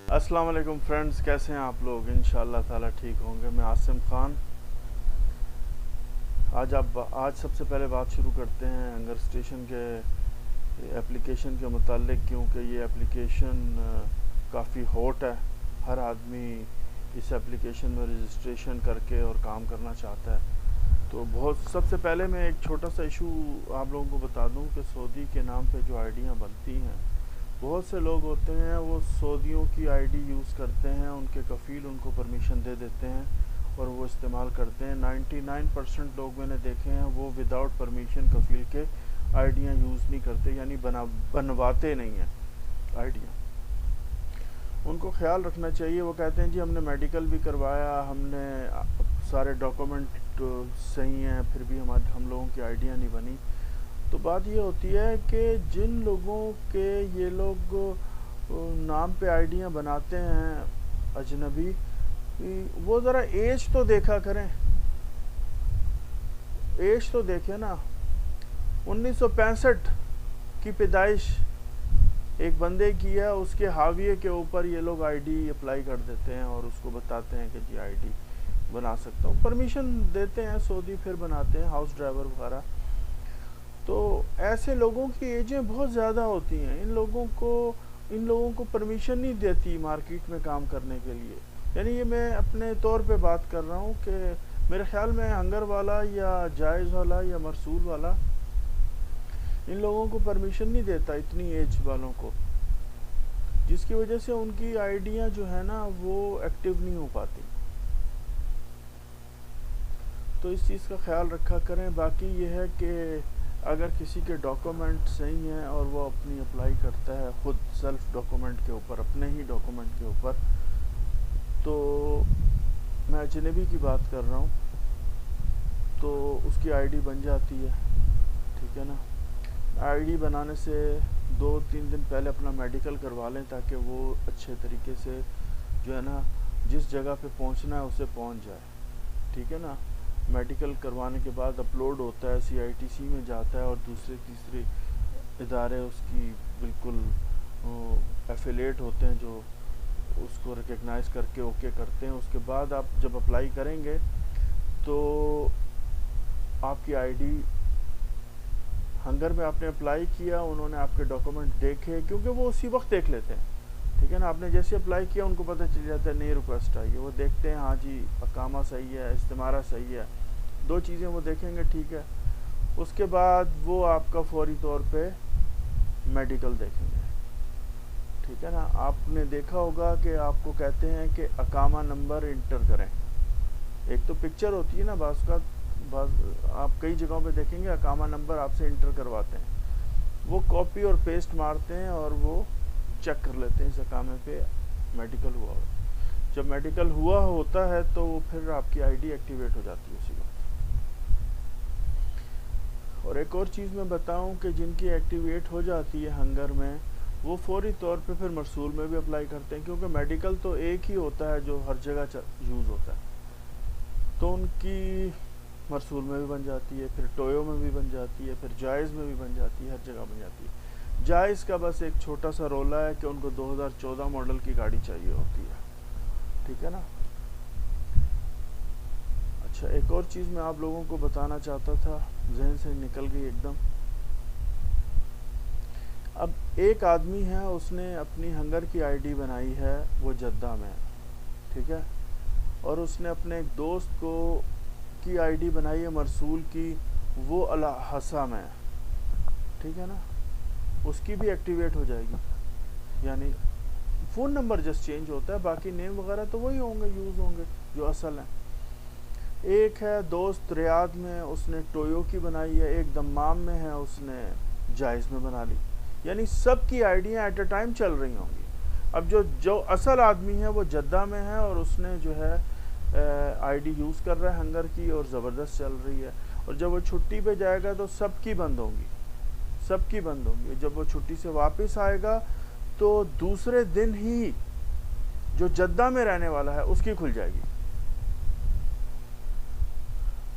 अस्सलाम वालेकुम फ्रेंड्स, कैसे हैं आप लोग। इंशाअल्लाह ताला ठीक होंगे। मैं आसिम ख़ान। आज सबसे पहले बात शुरू करते हैं हंगर स्टेशन के एप्लीकेशन के मुतालिक, क्योंकि ये एप्लीकेशन काफ़ी हॉट है। हर आदमी इस एप्लीकेशन में रजिस्ट्रेशन करके और काम करना चाहता है। तो सबसे पहले मैं एक छोटा सा इशू आप लोगों को बता दूं कि सऊदी के नाम पे जो आईडियाँ बनती हैं, बहुत से लोग होते हैं वो सऊदियों की आईडी यूज़ करते हैं, उनके कफ़ील उनको परमिशन दे देते हैं और वो इस्तेमाल करते हैं। 99% लोग मैंने देखे हैं वो विदाउट परमिशन कफ़ील के आईडियाँ यूज़ नहीं करते, यानी बनवाते नहीं हैं आईडियाँ। उनको ख्याल रखना चाहिए। वो कहते हैं जी हमने मेडिकल भी करवाया, हमने सारे डॉक्यूमेंट सही हैं, फिर भी हम लोगों की आईडियाँ नहीं बनी। तो बात ये होती है कि जिन लोगों के ये लोग नाम पे आईडियाँ बनाते हैं अजनबी, वो ज़रा एज तो देखा करें, एज तो देखें ना। 1965 की पैदाइश एक बंदे की है, उसके हाविये के ऊपर ये लोग आईडी अप्लाई कर देते हैं और उसको बताते हैं कि जी आईडी बना सकता हूँ, परमिशन देते हैं सऊदी, फिर बनाते हैं हाउस ड्राइवर वगैरह। तो ऐसे लोगों की एजें बहुत ज़्यादा होती हैं, इन लोगों को परमिशन नहीं देती मार्केट में काम करने के लिए। यानी ये मैं अपने तौर पे बात कर रहा हूँ कि मेरे ख्याल में हंगर वाला या जायज़ वाला या मरसूल वाला इन लोगों को परमिशन नहीं देता, इतनी एज वालों को, जिसकी वजह से उनकी आइडियाँ जो है ना वो एक्टिव नहीं हो पाती। तो इस चीज़ का ख्याल रखा करें। बाकी ये है कि अगर किसी के डॉक्यूमेंट सही हैं और वो अपनी अप्लाई करता है ख़ुद सेल्फ डॉक्यूमेंट के ऊपर, अपने ही डॉक्यूमेंट के ऊपर, तो मैं अजनबी की बात कर रहा हूँ, तो उसकी आईडी बन जाती है, ठीक है ना। आईडी बनाने से 2-3 दिन पहले अपना मेडिकल करवा लें ताकि वो अच्छे तरीके से जो है ना जिस जगह पे पहुँचना है उसे पहुँच जाए, ठीक है ना। मेडिकल करवाने के बाद अपलोड होता है, CITC में जाता है और दूसरे तीसरे इदारे उसकी बिल्कुल एफिलेट होते हैं जो उसको रिकग्नाइज़ करके ओके करते हैं। उसके बाद आप जब अप्लाई करेंगे तो आपकी आईडी, हंगर में आपने अप्लाई किया, उन्होंने आपके डॉक्यूमेंट देखे, क्योंकि वो उसी वक्त देख लेते हैं, ठीक है ना। आपने जैसे अप्लाई किया उनको पता चल जाता है नई रिक्वेस्ट आई है, वो देखते हैं हाँ जी अकामा सही है, इस्तिमारा सही है, 2 चीज़ें वो देखेंगे, ठीक है। उसके बाद वो आपका फौरी तौर पे मेडिकल देखेंगे, ठीक है ना। आपने देखा होगा कि आपको कहते हैं कि अकामा नंबर इंटर करें, एक तो पिक्चर होती है ना, आप कई जगहों पे देखेंगे अकामा नंबर आपसे इंटर करवाते हैं, वो कॉपी और पेस्ट मारते हैं और वो चेक कर लेते हैं इस अकामे पे मेडिकल हुआ हो। जब मेडिकल हुआ होता है तो फिर आपकी आईडी एक्टिवेट हो जाती है उसी वक्त। और एक और चीज़ मैं बताऊं कि जिनकी एक्टिवेट हो जाती है हंगर में, वो फौरी तौर पे फिर मरसूल में भी अप्लाई करते हैं, क्योंकि मेडिकल तो एक ही होता है जो हर जगह यूज़ होता है, तो उनकी मरसूल में भी बन जाती है, फिर टोयो में भी बन जाती है, फिर जायज़ में भी बन जाती है, हर जगह बन जाती है। जायज़ का बस एक छोटा सा रोला है कि उनको 2014 मॉडल की गाड़ी चाहिए होती है, ठीक है ना। अच्छा, एक और चीज़ मैं आप लोगों को बताना चाहता था, जहन से निकल गई एकदम। अब एक आदमी है, उसने अपनी हंगर की आईडी बनाई है, वो जद्दा में, ठीक है, और उसने अपने एक दोस्त को की आईडी बनाई है मरसूल की, वो अल-हसा में, ठीक है ना। उसकी भी एक्टिवेट हो जाएगी, यानी फ़ोन नंबर जस्ट चेंज होता है, बाकी नेम वगैरह तो वही होंगे, यूज़ होंगे जो असल हैं। एक है दोस्त रियाद में, उसने टोयो की बनाई है, एक दम्माम में है, उसने जायज़ में बना ली, यानी सब की आईडियाँ एट अ टाइम चल रही होंगी। अब जो असल आदमी है वो जद्दा में है और उसने जो है आईडी यूज़ कर रहा है हंगर की और ज़बरदस्त चल रही है, और जब वो छुट्टी पे जाएगा तो सबकी बंद होंगी, सबकी बंद होंगी। जब वो छुट्टी से वापस आएगा तो दूसरे दिन ही जो जद्दा में रहने वाला है उसकी खुल जाएगी।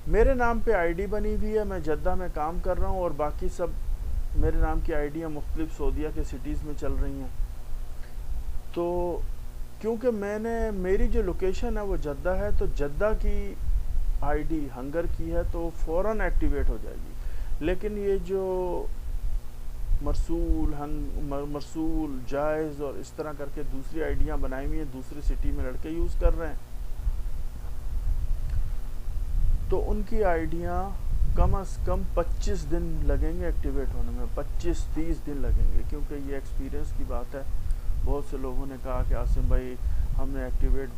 मेरे नाम पे आईडी बनी हुई है, मैं जद्दा में काम कर रहा हूँ और बाकी सब मेरे नाम की आईडियाँ मुख्तलिफ सऊदीया के सिटीज़ में चल रही हैं। तो کیونکہ میری جو لوکیشن ہے وہ جدہ ہے، تو جدہ کی آئی ڈی ہنگر کی ہے تو فوراً ایکٹیویٹ ہو جائے گی. لیکن یہ جو مرسول جائز اور اس طرح کر کے دوسری آئیڈیاں بنائی ہوئی ہیں، دوسری سٹی میں لڑکے یوز کر رہے ہیں، تو ان کی آئیڈیاں کم از کم 25 دن لگیں گے ایکٹیویٹ ہونے میں، 25-30 دن لگیں گے. کیونکہ یہ ایکسپیرینس کی بات ہے. بہت سے لوگوں نے کہا کہ عاصم بھائی ہم نے ایکٹیویٹ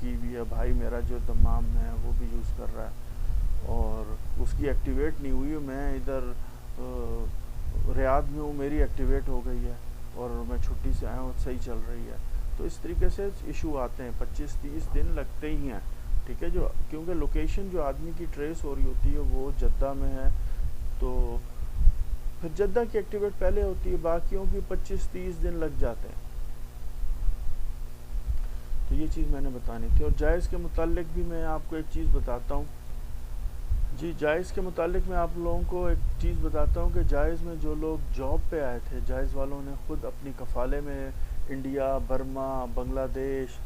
کی ہوئی ہے، بھائی میرا جو دمام ہے وہ بھی یوز کر رہا ہے اور اس کی ایکٹیویٹ نہیں ہوئی، میں ادھر ریاض میں ہوں، میری ایکٹیویٹ ہو گئی ہے اور میں چھٹی سے آیا ہوں، صحیح چل رہی ہے. تو اس طریقے سے ایشو آتے ہیں، 25-30 دن لگتے ہی ہیں. ٹھیک ہے، کیونکہ لوکیشن جو آدمی کی ٹریس ہو رہی ہوتی ہے وہ جدہ میں ہے، تو پھر جدہ کی ایکٹیویٹ پہلے ہوتی ہے، باقیوں کی 25-30 دن لگ جاتے ہیں. تو یہ چیز میں نے بتانی تھی. اور جائز کے متعلق بھی میں آپ کو ایک چیز بتاتا ہوں. جی، جائز کے متعلق میں آپ لوگوں کو ایک چیز بتاتا ہوں کہ جائز میں جو لوگ جاب پہ آئے تھے، جائز والوں نے خود اپنی کفالے میں انڈیا، برما، بنگلہ دیش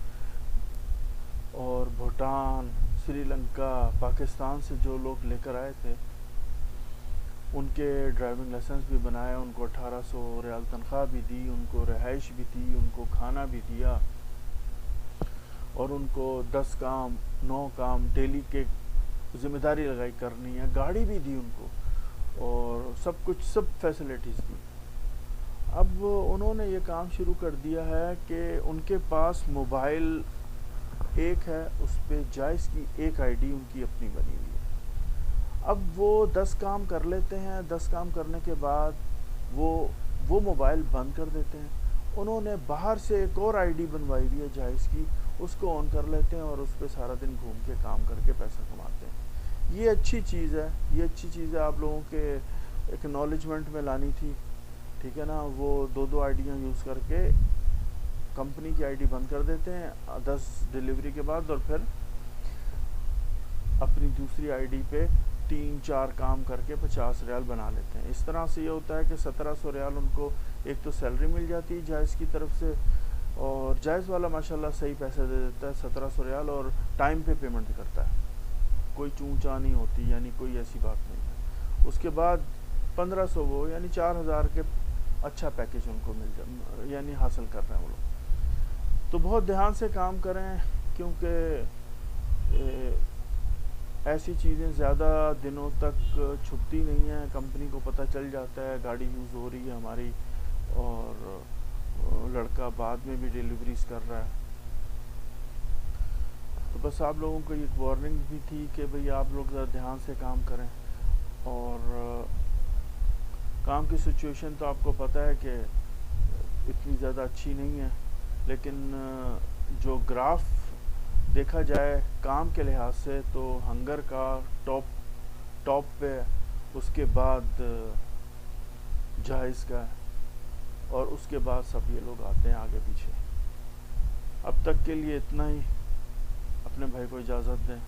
اور بھوٹان، سری لنکا، پاکستان سے جو لوگ لے کر آئے تھے ان کے ڈرائیونگ لائسنس بھی بنائے، ان کو 1800 ریال تنخواہ بھی دی، ان کو رہائش بھی دی، ان کو کھانا بھی دیا اور ان کو 10 کام 9 کام ڈیلی کے ذمہ داری لگائی کرنی ہے، گاڑی بھی دی ان کو اور سب کچھ، سب فیسلٹیز دی. اب انہوں نے یہ کام شروع کر دیا ہے کہ ان کے پاس موبائل ایک ہے، اس پہ جائز کی ایک آئی ڈی ان کی اپنی بنی ہوئی ہے. اب وہ 10 کام کر لیتے ہیں، 10 کام کرنے کے بعد وہ موبائل بند کر دیتے ہیں. انہوں نے باہر سے ایک اور آئی ڈی بنوائی ہوئی ہے جائز کی، اس کو آن کر لیتے ہیں اور اس پہ سارا دن گھوم کے کام کر کے پیسہ کماتے ہیں. یہ اچھی چیز ہے، یہ اچھی چیز ہے، آپ لوگوں کے اکنالجمنٹ میں لانی تھی. ٹھیک ہے نا. وہ 2 آئیڈیاں یوز کر کے کمپنی کی آئی ڈی بند کر دیتے ہیں 10 ڈیلیوری کے بعد، اور پھر اپنی دوسری آئی ڈی پہ 3-4 کام کر کے 50 ریال بنا لیتے ہیں. اس طرح سے یہ ہوتا ہے کہ 1700 ریال ان کو ایک تو سیلری مل جاتی ہے جائز کی طرف سے، اور جائز والا ماشاءاللہ صحیح پیسے دے دیتا ہے، 1700 ریال، اور ٹائم پہ پیمنٹ کرتا ہے، کوئی چونچا نہیں ہوتی، یعنی کوئی ایسی بات نہیں ہے. اس کے بعد 1500 وہ یعنی 4000 کے اچھا پیکیج ان کو مل جائے، یعنی حاصل کر رہے ہیں وہ لوگ. تو بہت دھیان سے کام کریں، کیونکہ ایسی چیزیں زیادہ دنوں تک چھپتی نہیں ہیں. کمپنی کو پتہ چل جاتا ہے گاڑی یوز ہو رہی ہے ہماری اور لڑکا بعد میں بھی ڈیلیوریز کر رہا ہے. تو بس آپ لوگوں کو ایک وارننگ بھی تھی کہ بھئی آپ لوگ ذرا دھیان سے کام کریں. اور کام کی سچویشن تو آپ کو پتہ ہے کہ اتنی زیادہ اچھی نہیں ہے، لیکن جو گراف دیکھا جائے کام کے لحاظ سے تو ہنگر کا ٹاپ پہ، اس کے بعد جائز کا ہے، اور اس کے بعد سب یہ لوگ آتے ہیں آگے پیچھے. اب تک کے لیے اتنا ہی. اپنے بھائی کو اجازت دیں.